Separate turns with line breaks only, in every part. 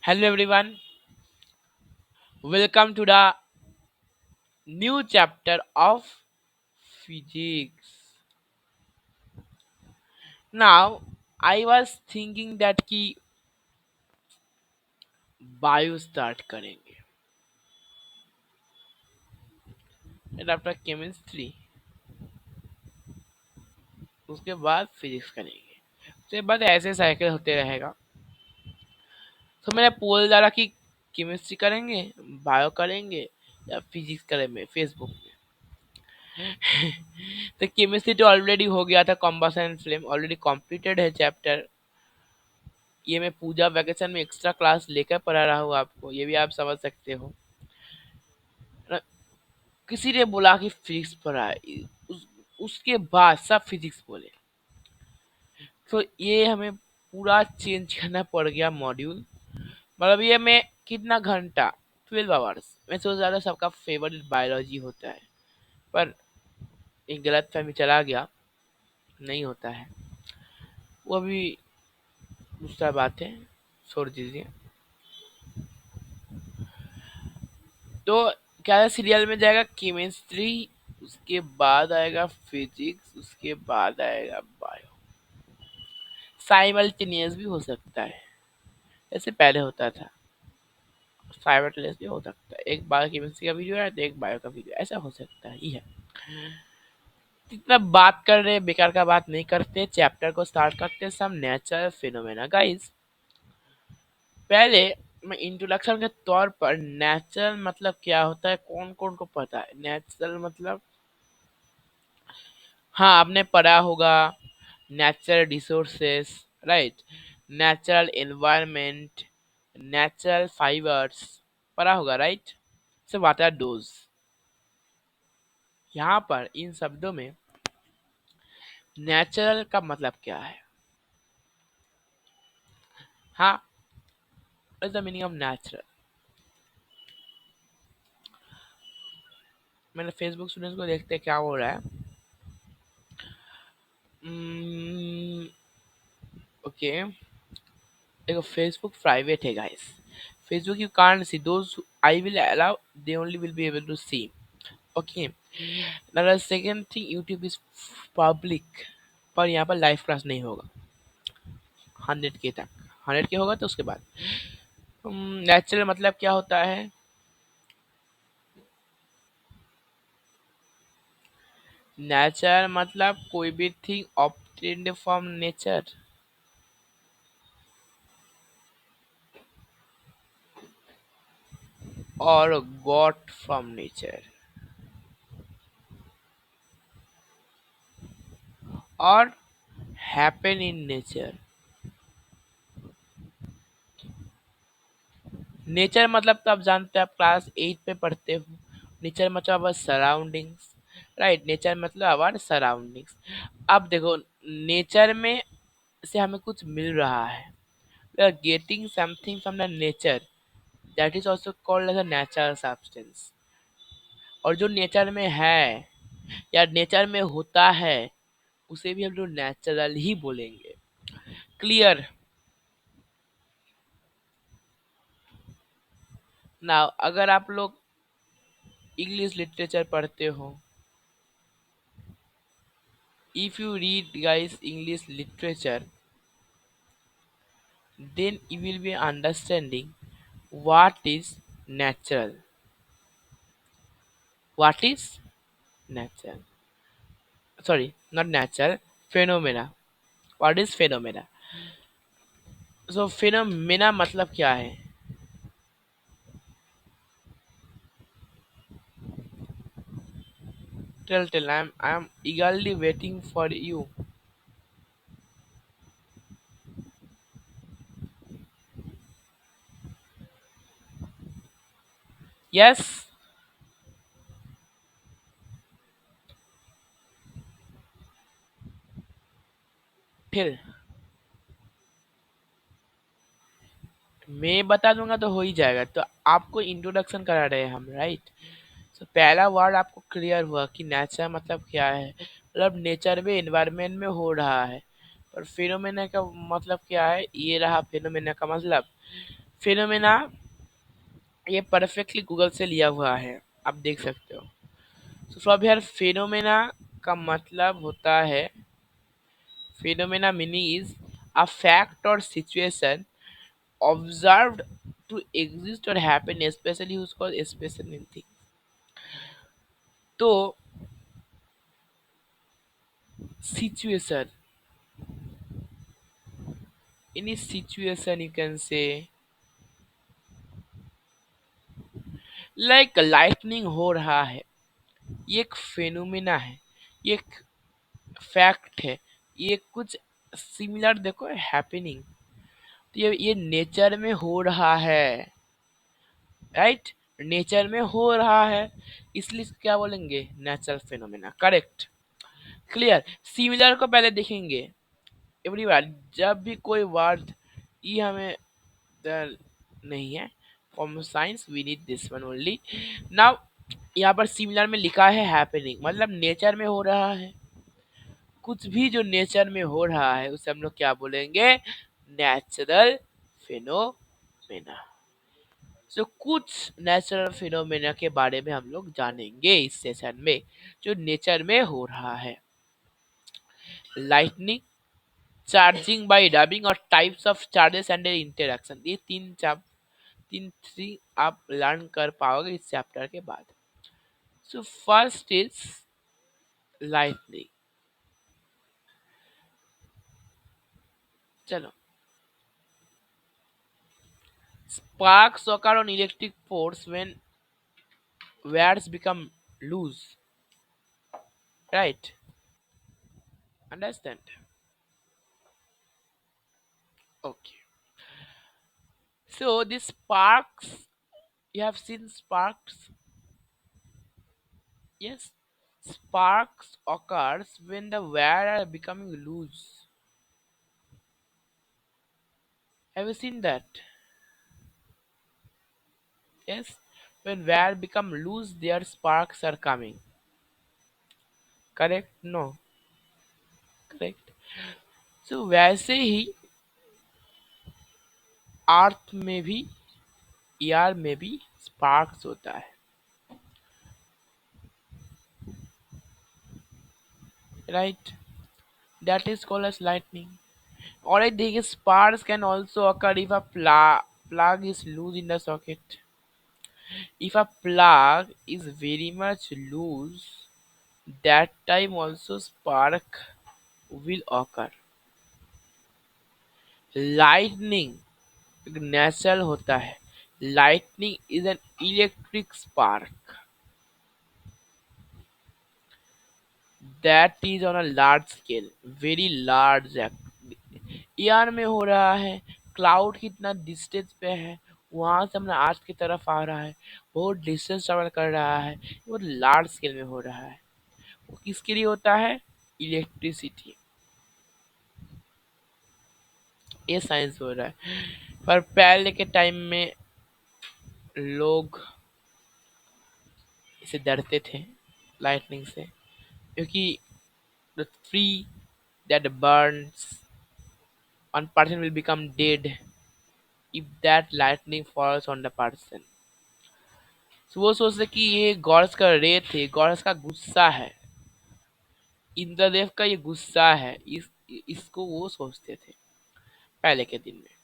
Hello everyone, welcome to the new chapter of physics. Now, I was thinking that कि bio start करेंगे and after chemistry उसके बाद physics करेंगे उसके बाद ऐसे साइकिल होते रहेगा। तो मैंने पोल डाला कि केमिस्ट्री करेंगे, बायो करेंगे या फिजिक्स करेंगे फेसबुक में। तो केमिस्ट्री तो ऑलरेडी हो गया था, कॉम्बसन फ्लेम ऑलरेडी कंप्लीटेड है चैप्टर। ये मैं पूजा वैकेशन में एक्स्ट्रा क्लास लेकर पढ़ा रहा हूँ आपको, ये भी आप समझ सकते हो ना। किसी ने बोला कि फिजिक्स पढ़ा है, उसके बाद सब फिजिक्स बोले। तो ये हमें पूरा चेंज करना पड़ गया मॉड्यूल। मतलब ये मैं कितना घंटा 12 आवर्स मैं सोच रहा था सबका फेवरेट बायोलॉजी होता है, पर एक गलत फहमी चला गया, नहीं होता है वो भी। दूसरा बात है, छोड़ दीजिए। तो क्या सीरियल में जाएगा केमिस्ट्री, उसके बाद आएगा फिजिक्स, उसके बाद आएगा बायो। साइमल्टेनियस भी हो सकता है, ऐसे पहले होता था। साइमल्टेनियस भी हो सकता है, एक बार केमिस्ट्री का वीडियो है तो एक बायो का वीडियो, ऐसा हो सकता ही है। इतना बात कर रहे हैं, बेकार का बात नहीं करते, चैप्टर को स्टार्ट करते हैं। सब नेचुरल फिनोमेना गाइस। पहले मैं इंट्रोडक्शन के तौर पर नेचुरल मतलब क्या होता है कौन कौन को पता है। नेचुरल मतलब, हाँ आपने पढ़ा होगा, natural resources, right, natural environment, natural fibres, पढ़ा होगा right. So what are those. यहाँ पर इन शब्दों में नेचुरल का मतलब क्या है। हाँ, is the meaning of natural. मैंने फेसबुक स्टूडेंट्स को देखते क्या हो रहा है। ओके, देखो फेसबुक प्राइवेट है guys. Facebook you can't see, those I will allow they only will be able to see. Okay, now second thing, YouTube is public, पर यहाँ पर लाइव क्लास नहीं होगा 100K तक। 100K होगा तो उसके बाद नेचुरल मतलब क्या होता है। नेचर मतलब कोई भी थिंग ऑब्टेन्ड फ्रॉम नेचर और गॉट फ्रॉम नेचर और हैपन इन नेचर। नेचर मतलब तो आप जानते हैं, आप क्लास 8 पे पढ़ते हो। नेचर मतलब आवर सराउंडिंग्स, राइट। नेचर मतलब आवर सराउंडिंग्स। अब देखो, नेचर में से हमें कुछ मिल रहा है, we are getting something from the nature, that is also called as a natural substance. और जो नेचर में है या नेचर में होता है उसे भी हम लोग नेचुरल ही बोलेंगे। क्लियर। ना अगर आप लोग इंग्लिश लिटरेचर पढ़ते हो, if you read guys English literature, then you will be understanding what is natural, what is natural, sorry not natural, phenomena, what is phenomena। so phenomena मतलब क्या है। tell I am eagerly waiting for you। yes, फिर मैं बता दूंगा तो हो ही जाएगा। तो आपको इंट्रोडक्शन करा रहे हैं हम, राइट। तो पहला वर्ड आपको क्लियर हुआ कि नेचर मतलब क्या है, मतलब नेचर में एनवायरनमेंट में हो रहा है। पर फिनोमेना का मतलब क्या है, ये रहा फिनोमेना का मतलब। फिनोमेना ये परफेक्टली गूगल से लिया हुआ है, आप देख सकते हो। तो फ्रॉम हियर फिनोमेना का मतलब होता है, phenomena meaning is a fact और situation observed to exist or happen, especially use called special in thing। तो situation, in this situation you can say like lightning हो रहा है, ये एक फेनोमेना है, ये एक फैक्ट है, ये कुछ सिमिलर देखो हैपनिंग। तो ये नेचर में हो रहा है, राइट, नेचर में हो रहा है, इसलिए इसको क्या बोलेंगे, natural phenomena, correct, clear. Similar को पहले देखेंगे एवरी बार, जब भी कोई वर्ड ये हमें नहीं है form science, we need this one only. Now यहाँ पर सिमिलर में लिखा है हैपनिंग, मतलब नेचर में हो रहा है, कुछ भी जो नेचर में हो रहा है उसे हम लोग क्या बोलेंगे, नेचुरल फिनोमेना। तो कुछ नेचुरल फिनोमेना के बारे में हम लोग जानेंगे इस सेशन में, जो नेचर में हो रहा है। लाइटनिंग, चार्जिंग बाय रबिंग और types of charges and interaction, ये तीन थ्री आप लर्न कर पाओगे इस चैप्टर के बाद। So first is lightning. चलो, sparks occur on electric force when wires become loose, right? Understand? Okay. So these sparks, you have seen sparks, yes, sparks occurs when the wire are becoming loose. Have you seen that? Yes, when wire become loose, their sparks are coming. Correct? No, correct. So वैसे ही अर्थ में भी, air में भी sparks होता है, right? That is called as lightning. Or I think sparks can also occur if a plug is loose in the socket. If a plug is very much loose, that time also spark will occur. Lightning natural होता है, lightning is an electric spark that is on a large scale, very large। Air में हो रहा है, cloud कितना distance पे है, वहां से अपना अर्थ की तरफ आ रहा है, बहुत डिस्टेंस ट्रेवल कर रहा है, बहुत लार्ज स्केल में हो रहा है। वो किसके लिए होता है, इलेक्ट्रिसिटी। ये साइंस हो रहा है। पर पहले के टाइम में लोग इसे डरते थे, लाइटनिंग से, क्योंकि the tree that Burns, one person will become dead if that lightning falls on the person। तो वो सोचते कि ये गॉड्स का रे थे, गॉड्स का गुस्सा है, इंद्रदेव का ये गुस्सा है, इसको वो सोचते थे पहले के दिन में।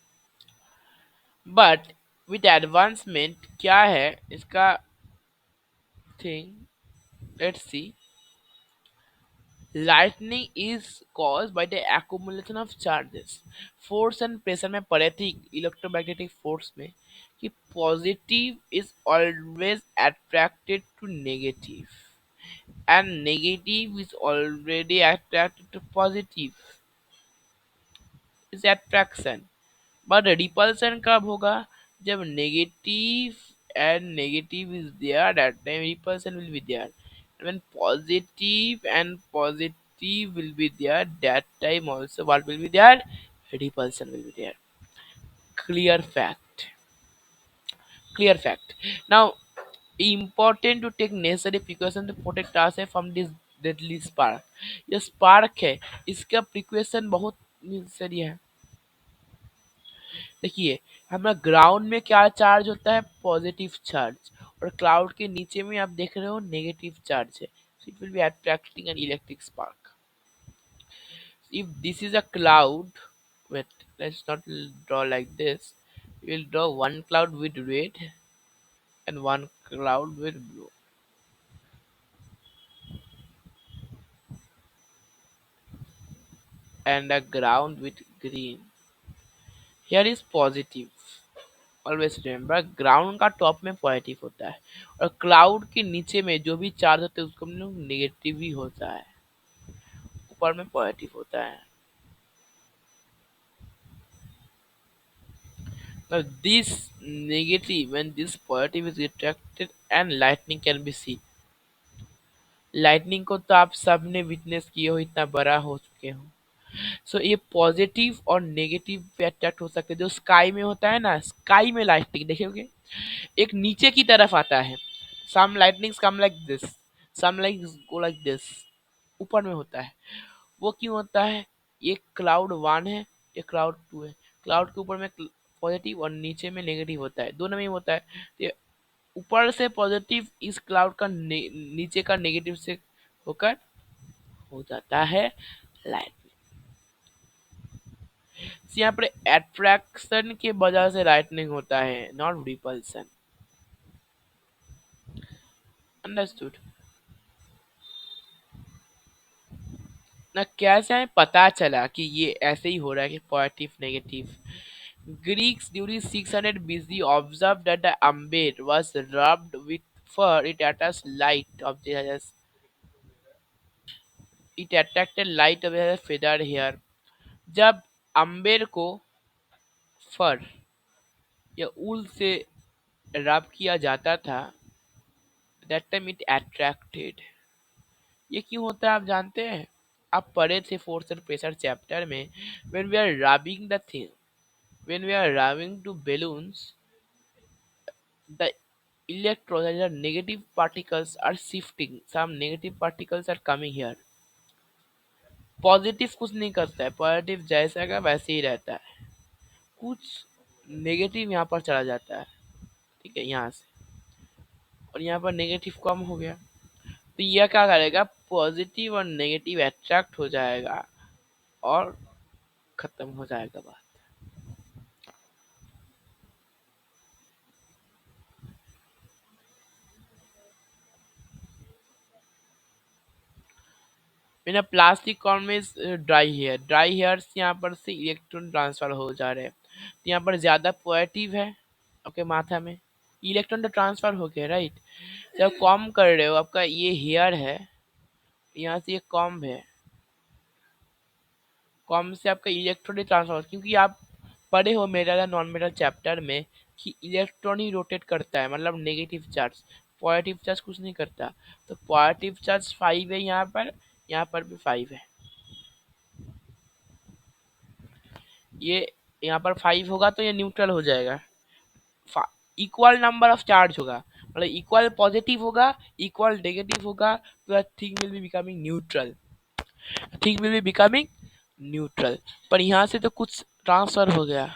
बट विद एडवांसमेंट क्या है इसका thing, let's see. Lightning is cause by the accumulation of charges, force and pressure में पढ़े थे इलेक्ट्रोमैग्नेटिक फोर्स में कि positive is always attracted to negative and negative is already attracted to positive, is attraction। but repulsion कब होगा, जब negative and negative is there, that time repulsion will be there। when positive and positive will be there, that time also what will be there, repulsion will be there। clear fact, clear fact। now important to take necessary precaution to protect ourselves from this deadly spark। ये spark है, इसका precaution बहुत necessary है। देखिए, हमारा ground में क्या charge होता है? Positive charge. और क्लाउड के नीचे में आप देख रहे हो नेगेटिव चार्ज है, so it will be attracting an electric spark. If this is a cloud, wait, let's not draw like this. We'll draw one cloud with red and one cloud with blue, and a ground with green. Here is positive. Always remember, ground का top में positive होता है और cloud के नीचे में जो भी चार्ज होते हैं उसको हम लोग नेगेटिव ही होता है, ऊपर में पॉजिटिव होता है. Now this negative when this positive is retracted and lightning can be seen. Lightning को तो आप सबने विटनेस किए हो, इतना बड़ा हो चुके हो. सो ये पॉजिटिव और नेगेटिव पे अट्रैक्ट हो सकते हैं. जो स्काई में होता है ना, स्काई में लाइटनिंग देखोगे एक नीचे की तरफ आता है. Some lightnings come like this, some like go like this, ऊपर में होता है. वो क्यों होता है? ये क्लाउड वन है, ये क्लाउड टू है. क्लाउड के ऊपर में पॉजिटिव और नीचे में नेगेटिव होता है, दोनों में ही होता है. तो ये ऊपर से पॉजिटिव इस क्लाउड का नीचे का नेगेटिव से होकर हो जाता है लाइट. यहाँ पर अट्रैक्शन के वजह से लाइटनिंग होता है, नॉट रिपल्सन. अंडरस्टूड ना? कैसे हमें पता चला कि ये ऐसे ही हो रहा है कि positive negative? Greeks during 600 BC observed that the amber was rubbed with fur. It attached light of the it attracted light of the feather hair. जब अम्बेर को फर या ऊल से रब किया जाता था, that time it attracted. ये क्यों होता है आप जानते हैं? आप पढ़े थे फोर्थ और प्रेशर चैप्टर में. when we are rubbing the thing, when we are rubbing to balloons, the electrons and the negative particles are shifting. Some negative particles are coming here. Positive कुछ नहीं करता है, पॉजिटिव जैसा का वैसे ही रहता है. कुछ नेगेटिव यहाँ पर चला जाता है, ठीक है, यहाँ से, और यहाँ पर नेगेटिव कम हो गया. तो यह क्या करेगा? पॉजिटिव और नेगेटिव अट्रैक्ट हो जाएगा और खत्म हो जाएगा बात. मेरा प्लास्टिक कॉर्न में ड्राई हेयर, ड्राई हेयर से यहाँ पर से इलेक्ट्रॉन ट्रांसफर हो जा रहे हैं. तो यहाँ पर ज़्यादा पॉजिटिव है आपके माथा में, इलेक्ट्रॉन तो ट्रांसफर हो गया, राइट. जब कॉम कर रहे हो, आपका ये हेयर है, यहाँ से ये कॉम है, कॉम से आपका इलेक्ट्रॉन ही ट्रांसफर, क्योंकि आप पढ़े हो मेटल या नॉन मेटल चैप्टर में कि इलेक्ट्रॉन ही रोटेट करता है, मतलब नेगेटिव चार्ज, पॉजिटिव चार्ज कुछ नहीं करता. तो पॉजिटिव चार्ज 5 है यहाँ पर भी 5 है. ये यहाँ पर 5 होगा तो ये न्यूट्रल हो जाएगा. इक्वल नंबर ऑफ चार्ज होगा, मतलब इक्वल पॉजिटिव होगा, इक्वल नेगेटिव होगा, तो thing will be becoming neutral, thing will be becoming neutral. पर यहाँ से तो कुछ ट्रांसफर हो गया,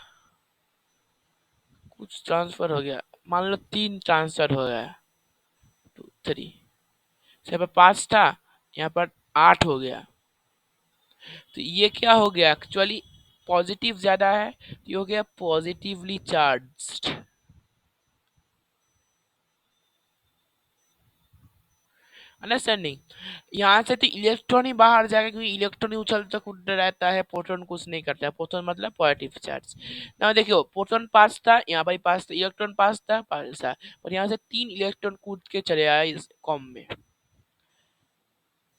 कुछ ट्रांसफर हो गया, मान लो 3 ट्रांसफर हो गया, 2 3, यहाँ पर 5 था, यहाँ पर 8 हो गया. तो ये क्या हो गया? एक्चुअली पॉजिटिव ज्यादा है, तो ये हो गया पॉजिटिवली चार्ज्ड. अंडरस्टैंडिंग? यहाँ से तो इलेक्ट्रॉन ही बाहर जाएगा, क्योंकि इलेक्ट्रॉन ही उछलता कूदता रहता है, प्रोटॉन कुछ नहीं करता है. प्रोटॉन मतलब पॉजिटिव चार्ज. ना देखियो, प्रोटॉन पास था, यहाँ पर पास था, इलेक्ट्रॉन पास था, पास था, और यहाँ से 3 इलेक्ट्रॉन कूद के चले आए इस कॉम में.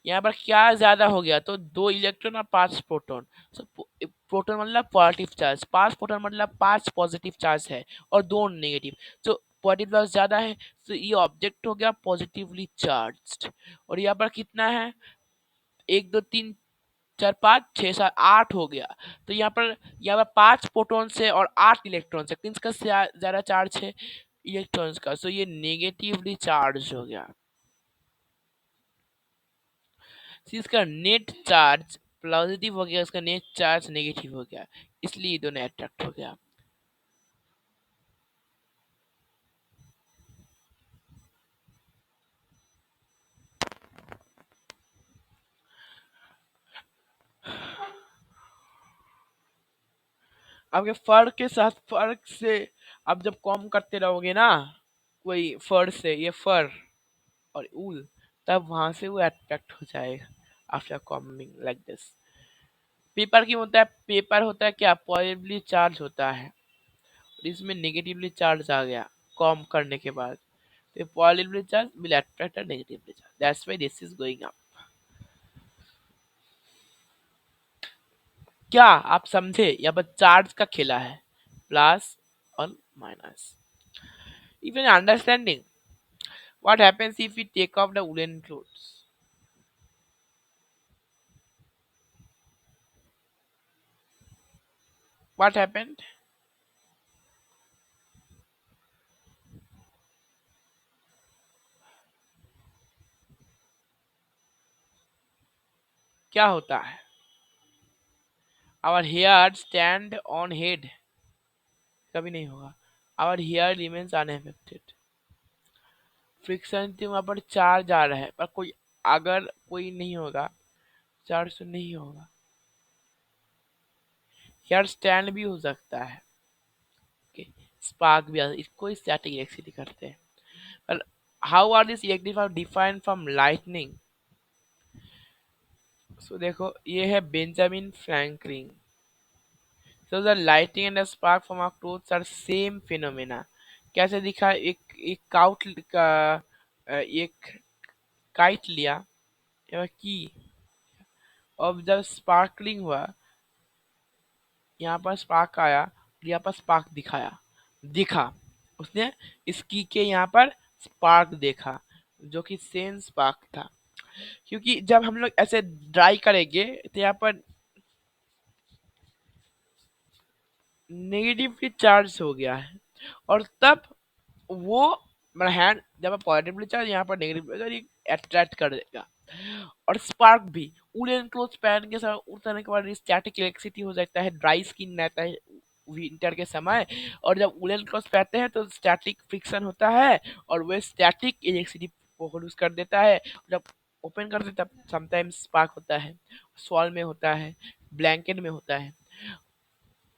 यहाँ पर क्या ज्यादा हो गया? तो 2 इलेक्ट्रॉन और 5 प्रोटॉन. प्रोटॉन मतलब पॉजिटिव चार्ज, 5 प्रोटॉन मतलब 5 पॉजिटिव चार्ज है और 2 नेगेटिव. तो पॉजिटिव चार्ज ज्यादा है, तो ये ऑब्जेक्ट हो गया पॉजिटिवली चार्ज्ड. और यहाँ पर कितना है? 1 2 3 4 5 6 7 8 हो गया. तो यहाँ पर 5 प्रोटॉन से और 8 इलेक्ट्रॉन से, किसका ज्यादा चार्ज है? इलेक्ट्रॉन्स का. सो ये नेगेटिवली चार्ज हो गया. इसका नेट चार्ज पॉजिटिव हो गया, इसका नेट चार्ज नेगेटिव हो गया, इसलिए दोनों अट्रैक्ट हो गया. आपके फर के साथ फर से आप जब कॉम करते रहोगे ना, कोई फर से, ये फर और ऊल, तब वहां से वो अट्रैक्ट हो जाएगा after combing like this. Paper की होता है, पेपर होता है क्या, पॉजिटिवली चार्ज होता है, और इसमें नेगेटिवली चार्ज आ गया कॉम करने के बाद, तो positively charge will attract negatively charge, that's why this is going up. क्या आप समझे, यहाँ पर चार्ज का खेला है, प्लस और minus. Even understanding what happens if we take off the woolen clothes, what happened, क्या होता है, our hair stand on head, कभी नहीं होगा, our hair remains unaffected, friction से वहां पर चार्ज आ रहा है, पर कोई, अगर कोई नहीं होगा, चार्ज तो नहीं होगा, हेयर स्टैंड भी हो सकता है, स्पार्क भी इसको स्टैटिक इलेक्ट्रिसिटी करते हैं। पर how are this electrify defined from lightning, so देखो ये है Benjamin Franklin. So the lighting and the spark from our clothes are same phenomena. कैसे दिखा, एक एक काउट का, एक काइट लिया या की, और जब स्पार्कलिंग हुआ, यहाँ पर स्पार्क आया, यहाँ पर स्पार्क दिखाया, दिखा, उसने इसकी के यहाँ पर स्पार्क देखा, जो कि सेम स्पार्क था। क्योंकि जब हम लोग ऐसे ड्राई करेंगे तो यहाँ पर नेगेटिवली चार्ज हो गया है, और तब वो मेरा हैंड जब पॉजिटिवली चार्ज, यहाँ पर नेगेटिव अट्रैक्ट कर देगा। और स्पार्क भी वुलन क्लोथ पहन के समय उतरने के बाद स्टैटिक इलेक्ट्रिसिटी हो जाता है, ड्राई स्किन रहता है विंटर के समय, और जब वुलन क्लोथ पहनते हैं तो स्टैटिक फ्रिक्शन होता है, और वो स्टैटिक इलेक्ट्रिसिटी प्रोड्यूस कर देता है। जब ओपन करते हैं तब समटाइम्स स्पार्क होता है, सॉल में होता है, ब्लैंकेट में होता है,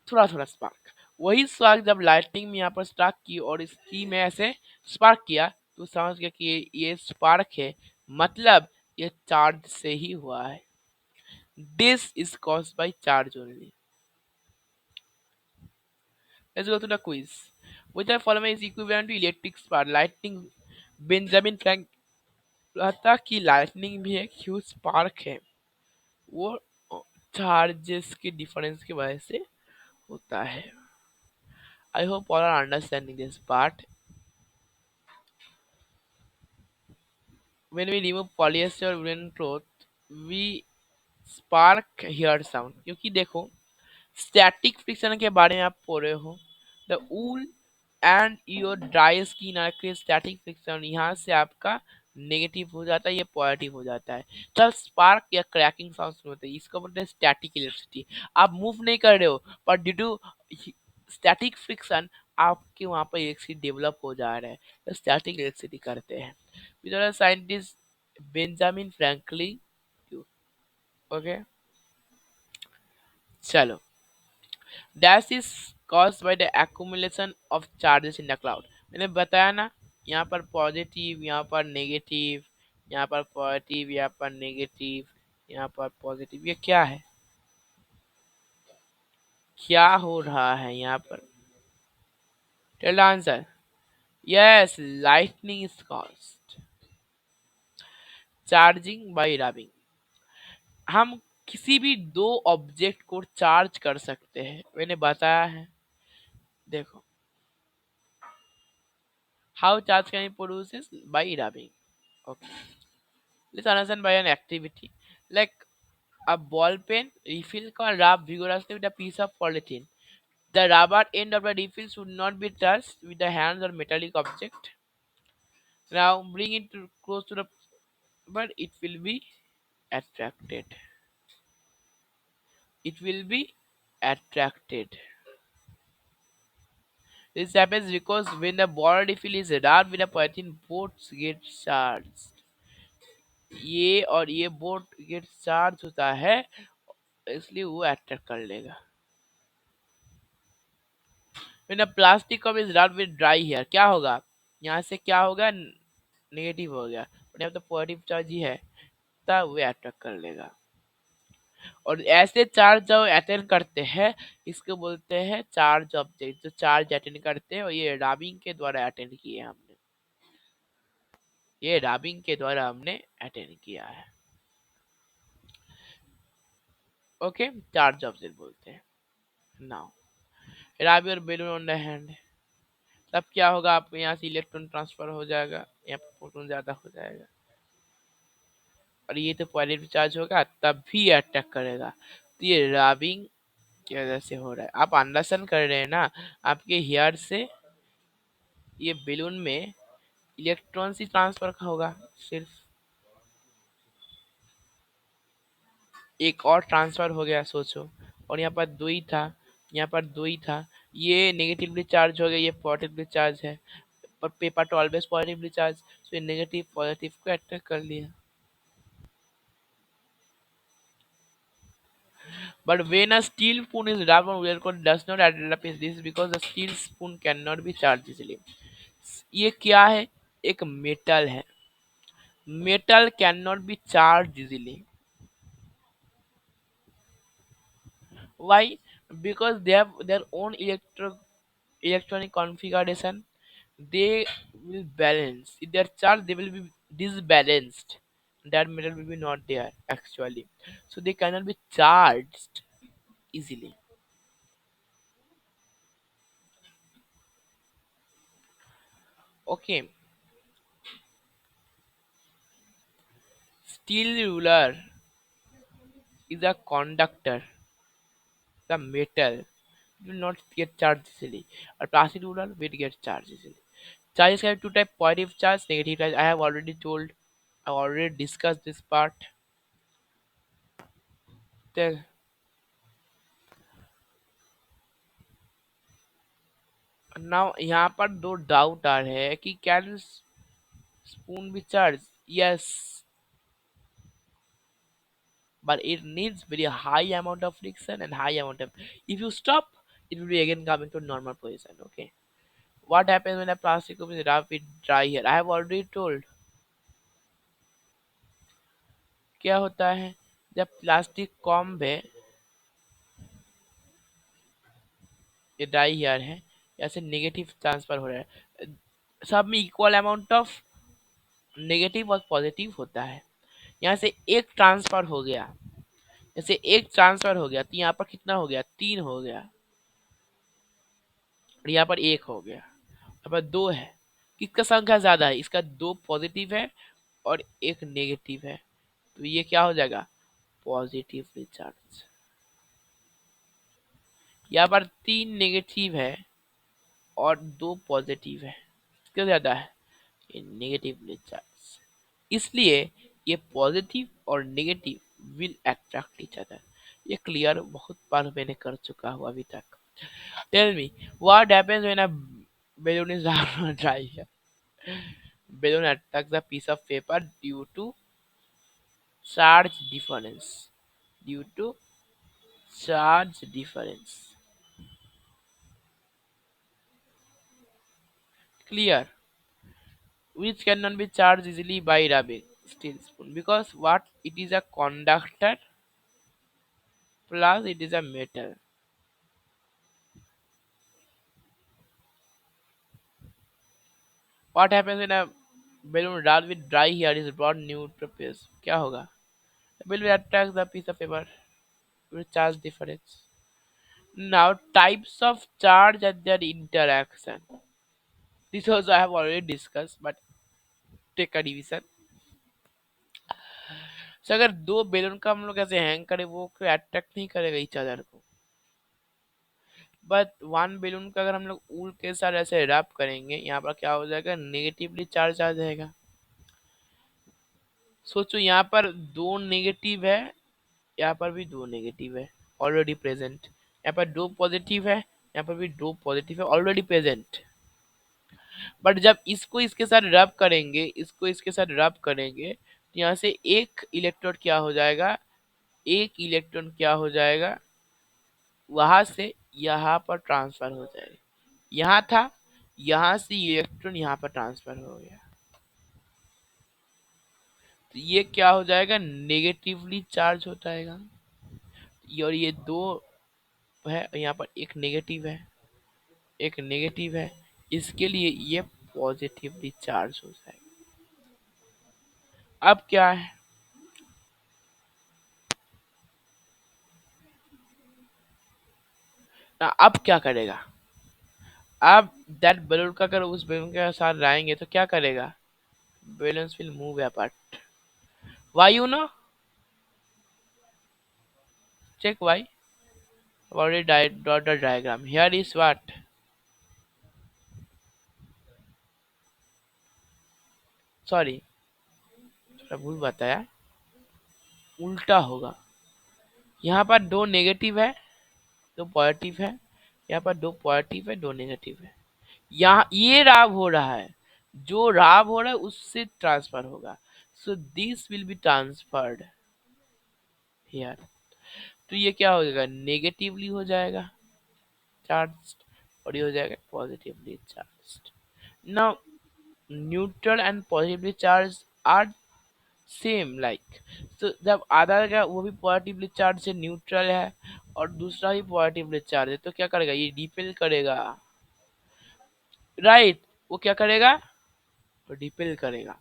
थोड़ा थोड़ा स्पार्क। वही स्पार्क जब लाइटिंग में यहाँ पर स्टार्ट की और इसकी में ऐसे स्पार्क किया, तो समझ गया कि ये स्पार्क है, मतलब ये चार्ज से ही हुआ है। This is caused by charge only. Let's go to the quiz. Which are following is equivalent to electric spark, lightning. Benjamin Frank कहता कि लाइटनिंग भी एक ह्यूज स्पार्क है, वो चार्जेस के डिफरेंस की वजह से होता है। I hope all are understanding this part. When we remove polyester woolen cloth, we spark hear sound, क्योंकि देखो स्टैटिक फ्रिक्शन के बारे में आप पढ़ रहे हो, the wool and your dry skin are create static friction, यहाँ से आपका नेगेटिव हो जाता है, ये पॉजिटिव हो जाता है, तब स्पार्क या क्रैकिंग साउंड होता है, इसको बोलते हैं स्टैटिक इलेक्ट्रिसिटी। आप मूव नहीं कर रहे हो, पर ड्यू टू स्टैटिक फ्रिक्शन आपके वहां पर इलेक्ट्रिसिटी डेवलप हो जा रहा है, तो स्टैटिक इलेक्ट्रिसिटी करते हैं। With scientist Benjamin Franklin. Okay, चलो। Dash is caused by the accumulation of charges in the cloud। मैंने बताया ना, यहाँ पर पॉजिटिव, यहाँ पर नेगेटिव, यहाँ पर पॉजिटिव, यहाँ पर नेगेटिव, यहाँ पर पॉजिटिव, ये क्या है, क्या हो रहा है यहाँ पर, tell the answer. Yes, lightning is caused charging by rubbing. हम किसी भी दो ऑब्जेक्ट को चार्ज कर सकते हैं, मैंने बताया है, देखो how charge can be produce by rubbing. Okay, let's understand by an activity like a ball pen refill can rub vigorously with a piece of polythene. The rubber end of the refill should not be touched with the hands or metallic object. Now bring it close to the, but it will be attracted. It will be attracted. This happens because when the ball refill is rubbed with a polythene, both get charged. ये और ये boat gate charge होता है, इसलिए वो attract कर लेगा। When a plastic cup is रब विद ड्राई हेयर, क्या होगा, यहाँ से क्या होगा, नेगेटिव हो गया, और यहाँ तो पॉजिटिव चार्ज ही है, तब वो अट्रैक्ट कर लेगा। और ऐसे चार्ज जो अटेंड करते हैं, इसको बोलते हैं चार्ज ऑब्जेक्ट, जो चार्ज अटेंड करते हैं, और ये राबिंग के द्वारा अटेंड किए हमने, ये राबिंग के द्वारा हमने अटेंड किया है। ओके, चार्ज ऑब्जेक्ट बोलते हैं। Now rub your balloon on the hand, तब क्या होगा, आपको यहाँ से इलेक्ट्रॉन ट्रांसफर हो जाएगा, यहाँ पर प्रोटॉन ज्यादा हो जाएगा, और ये तो पॉजिटिव चार्ज होगा, तब भी अटैक करेगा। तो ये रबिंग की वजह से हो रहा है। आप अंडरस्टैंड कर रहे हैं ना, आपके हेयर से ये बैलून में इलेक्ट्रॉन ही ट्रांसफर होगा, सिर्फ एक और ट्रांसफर हो गया, सोचो। और यहाँ पर दो ही था, यहाँ पर दो ही था, ये नेगेटिवली चार्ज हो गया, ये पॉजिटिवली चार्ज है, पर पेपर तो ऑलवेज पॉजिटिवली चार्ज, तो ये नेगेटिव पॉजिटिव को अट्रैक्ट कर लिया। But when a steel spoon is rubbed on wheel code does not attract this because the steel spoon cannot be charged easily. ये क्या है, एक मेटल है, metal can not be charge easily. Why? Because they have their own electronic configuration. They will balance. If they are charged, they will be disbalanced. That metal will be not there actually. So they cannot be charged easily. Okay. Steel ruler is a conductor. The metal will not get charged easily. A plastic ruler will get charged easily. Charges have two type: positive charge, negative charge. I have already told. I already discussed this part. Then now यहाँ पर दो doubt आ रहे हैं कि can spoon B charge, yes, but it needs very high amount of friction and high amount of, if you stop it will be again coming to normal position. Okay, what happens when a plastic cup is rubbed with dry here, I have already told, क्या होता है जब plastic comb है, ये dry hair है, ऐसे negative transfer हो रहा है, सब में इक्वल अमाउंट ऑफ नेगेटिव और पॉजिटिव होता है, यहाँ से एक ट्रांसफर हो गया, जैसे एक ट्रांसफर हो गया तो यहाँ पर कितना हो गया, तीन हो गया, और यहाँ पर एक हो गया, यहाँ पर दो है, किसका संख्या ज्यादा है, इसका दो पॉजिटिव है और एक नेगेटिव है, तो ये क्या हो जाएगा, पॉजिटिव चार्ज। यहाँ पर तीन नेगेटिव है और दो पॉजिटिव है, किसका ज्यादा है, ये नेगेटिव चार्ज, इसलिए ये पॉजिटिव और negative will attract each other. ये क्लियर बहुत बार मैंने कर चुका हूँ अभी तक। Tell me what happens when a balloon is dry here? Balloon attacks a piece of paper due to charge difference. Due to charge difference. Clear. Which cannot be charged easily by rubbing steel spoon because what, it is a conductor plus it is a metal. What happens when a balloon rubbed with dry hair is brought new to place? क्या होगा? The balloon attracts the piece of paper with charge difference. Now types of charge and their interaction. This also I have already discussed, but take a revision. So अगर दो balloon का हम लोग ऐसे hang करें, वो कोई अट्रैक्ट नहीं करेगा इच अदर को, बट वन बैलून का अगर हम लोग ऊल के साथ ऐसे रैप करेंगे, यहाँ पर क्या हो जाएगा, नेगेटिवली चार्ज आ जाएगा। सोचो यहाँ पर दो नेगेटिव है, यहाँ पर भी दो नेगेटिव है ऑलरेडी प्रेजेंट, यहाँ पर दो पॉजिटिव है, यहाँ पर भी दो पॉजिटिव है ऑलरेडी प्रेजेंट, बट जब इसको इसके साथ रब करेंगे, इसको इसके साथ रब करेंगे, तो यहाँ से एक इलेक्ट्रॉन क्या हो जाएगा, एक इलेक्ट्रॉन क्या हो जाएगा, वहां से यहाँ पर ट्रांसफर हो जाएगा, यहाँ था, यहाँ से इलेक्ट्रॉन यहाँ पर ट्रांसफर हो गया, तो ये क्या हो जाएगा, नेगेटिवली चार्ज हो जाएगा। और ये दो है, यहाँ पर एक नेगेटिव है, एक नेगेटिव है, इसके लिए ये पॉजिटिवली चार्ज हो जाएगा। अब क्या है, ना अब क्या करेगा, अब दैट बलून का अगर उस बलून के साथ रहेंगे तो क्या करेगा, balloons will move apart. Why, you know? Check why. I've already draw the diagram. Here is what? Sorry, थोड़ा भूल बताया, उल्टा होगा। यहाँ पर दो नेगेटिव है, दो पॉजिटिव है, यहाँ पर दो पॉजिटिव है, दो नेगेटिव है। यहाँ ये राब हो रहा है, जो राब हो रहा है उससे ट्रांसफर होगा। So this will be transferred here. तो ये क्या हो जाएगा, नेगेटिवली हो जाएगा चार्ज, और ये हो जाएगा positively charge. Now neutral and positively charge are same like, तो जब आधा का वो भी पॉजिटिवली चार्ज है, न्यूट्रल है, और दूसरा भी पॉजिटिवली चार्ज है, तो क्या करेगा, ये रिपेल करेगा, राइट वो क्या करेगा, रिपेल करेगा,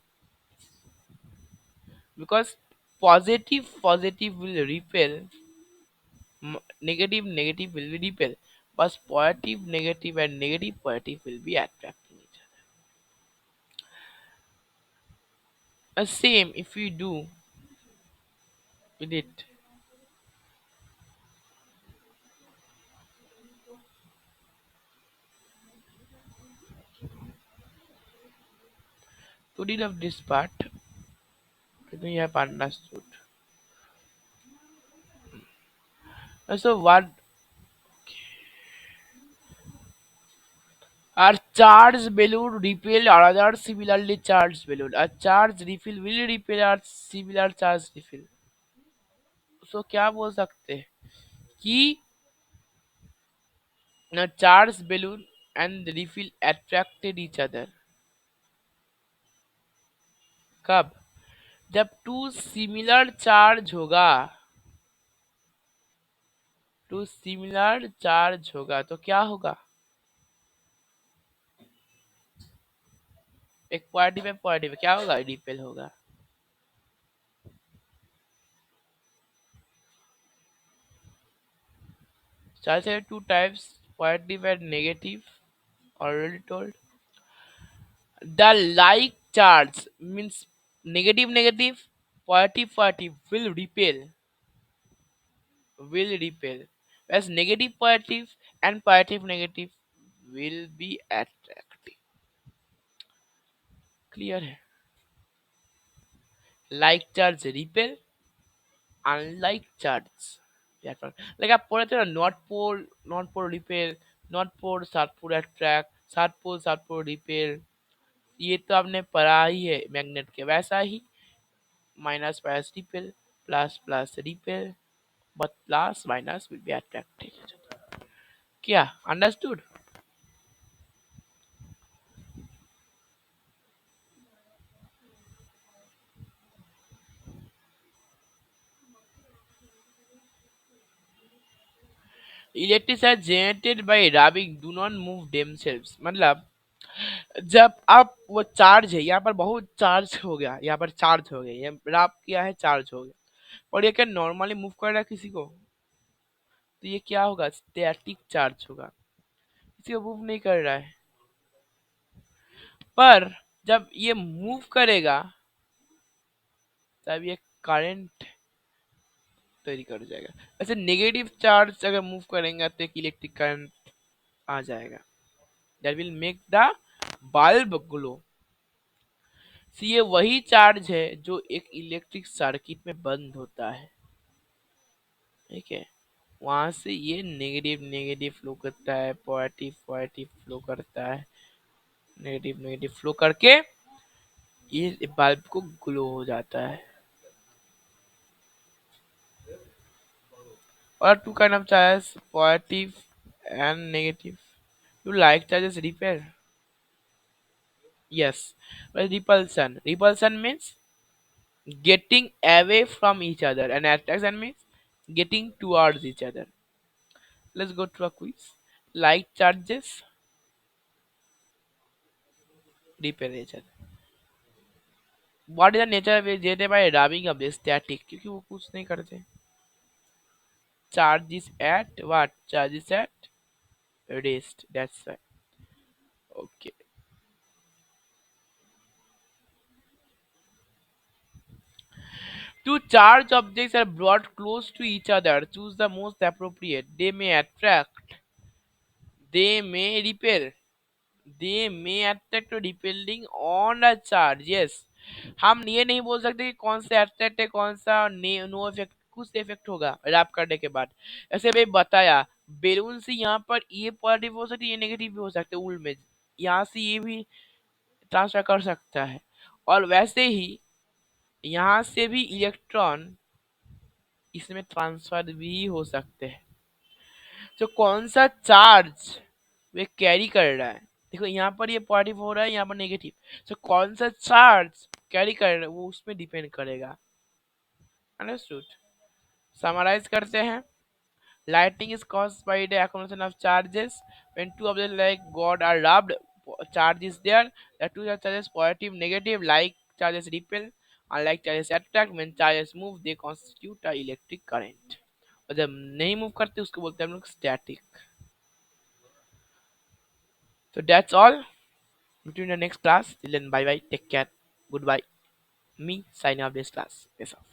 because positive positive will repel, negative negative will be repel, बस positive negative and negative positive will be attracting each other. Same if you do with it. To read of this part, we have understood. So what are charged balloon repel or other similarly charged balloon? A charge refill will repel or similar charge refill. So क्या बोल सकते हैं कि a charged balloon and the refill attracted each other. कब, जब to similar charge होगा, to similar charge होगा तो क्या होगा, एक पॉजिटिव क्या होगा, रिपेल होगा। Charge have two types, positive and negative, already told. The like charge means negative negative, positive will repel. Whereas negative positive and positive negative will be attractive. Clear है? Like charge repel, unlike charge attract. Like आप पढ़ते हो north pole repel, north pole south pole attract, south pole repel, ये तो आपने पढ़ा ही है मैग्नेट के, वैसा ही minus plus repel, plus plus repel, but plus minus will be attracted. क्या understood. Electric are generated by rubbing do not move themselves, मतलब जब आप वो चार्ज है, यहाँ पर बहुत चार्ज हो गया, यहाँ पर चार्ज हो गया, ये रब किया है चार्ज हो गया, और ये क्या नॉर्मली मूव कर रहा है किसी को, तो ये क्या होगा, स्टैटिक चार्ज होगा, किसी को मूव नहीं कर रहा है। पर जब ये मूव करेगा तब ये करंट तैयारी कर जाएगा। ऐसे नेगेटिव चार्ज अगर मूव करेंगे तो एक इलेक्ट्रिक करंट आ जाएगा, that will make the bulb glow. तो ये वही चार्ज है जो एक इलेक्ट्रिक सर्किट में बंद होता है, ठीक है, वहां से ये नेगेटिव नेगेटिव फ्लो करता है, पॉजिटिव पॉजिटिव फ्लो करता है, नेगेटिव नेगेटिव फ्लो करके ये बल्ब को ग्लो हो जाता है। और two kind of charge, positive and negative, You like charges repair? Yes. Well, repulsion. Repulsion means getting away from each other, and attraction means getting towards each other. Let's go to a quiz. Like charges repair each other. What is the nature of जेटे by rubbing of the static? क्योंकि वो कुछ नहीं करते. Charge is at what? Charge is at rest. That's why. Okay. Two charged objects are brought close to each other. Choose the most appropriate. They may attract. They may repel. They may attract depending on the charge. Yes. हम ये नहीं बोल सकते कि कौन सा attract है कौन सा नो इफेक्ट. कुछ इफेक्ट होगा रैप करने के बाद. ऐसे भाई बताया बेलून से यहाँ पर ये पॉजिटिव हो सकती है ये नेगेटिव भी हो सकते हैं. उल में यहाँ से ये भी ट्रांसफर कर सकता है. और वैसे ही यहाँ से भी इलेक्ट्रॉन इसमें ट्रांसफर भी हो सकते हैं. तो कौन सा चार्ज वे कैरी कर रहा है. देखो यहाँ पर ये पॉजिटिव हो रहा है यहाँ पर नेगेटिव. तो कौन सा चार्ज कैरी कर रहा है वो उसमें डिपेंड करेगा. अंडरस्टूड. समराइज करते हैं. Lightning is caused by the accumulation of charges. When two objects like God are rubbed, charge is there. The two charges positive, negative, like charges repel, unlike charges attract. When charges move, they constitute a electric current. और जब नहीं move करते उसको बोलते हैं हम लोग static. So that's all. Between the next class. Till then, bye bye. Take care. Goodbye. Me signing off this class. Peace off.